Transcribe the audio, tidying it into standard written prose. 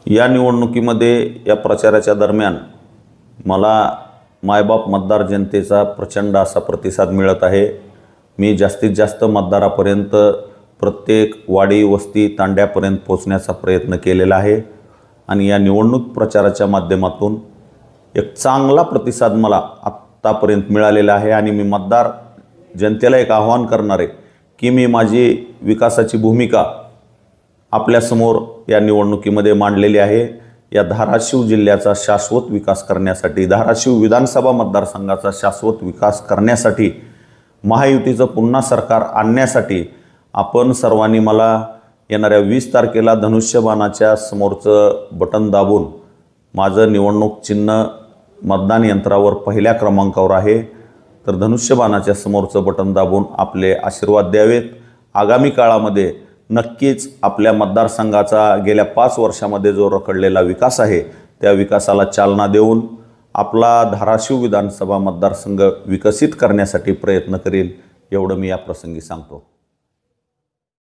या निवडणुकीमध्ये या प्रचाराच्या दरम्यान मला मायबाप मतदार जनतेचा प्रचंड असा प्रतिसाद मिळत आहे। मी जास्तीत जास्त मतदारापर्यंत प्रत्येक वाडी वस्ती तांड्यापर्यंत पोहोचण्याचा प्रयत्न केलेला आहे आणि या निवडणूक प्रचाराच्या माध्यमातून एक चांगला प्रतिसाद मला आत्तापर्यंत मिळालेला आहे आणि मी मतदार जनतेला एक आव्हान करणार आहे की मी माझी विकासाची भूमिका आपल्यासमोर या निवडणुकीमध्ये मांडलेली आहे। या धाराशिव जिल्ह्याचा शाश्वत विकास करण्यासाठी, धाराशिव विधानसभा मतदारसंघाचा शाश्वत विकास करण्यासाठी, महायुतीचं पुन्हा सरकार आणण्यासाठी आपण सर्वांनी मला येणाऱ्या 20 तारखेला धनुष्यबाणाच्या समोरचं बटन दाबून माझं निवडणूक चिन्ह मतदान यंत्रावर पहिल्या क्रमांकावर आहे, तर धनुष्यबाणाच्या समोरचं बटन दाबून आपले आशीर्वाद द्यावेत। आगामी काळामध्ये नक्कीच आपल्या मतदारसंघाचा गेल्या 5 वर्षामध्ये जो रखडलेला विकास आहे त्या विकासाला चालना देऊन आपला धाराशिव विधानसभा मतदारसंघ विकसित करण्यासाठी प्रयत्न करेल, एवढं मी या प्रसंगी सांगतो।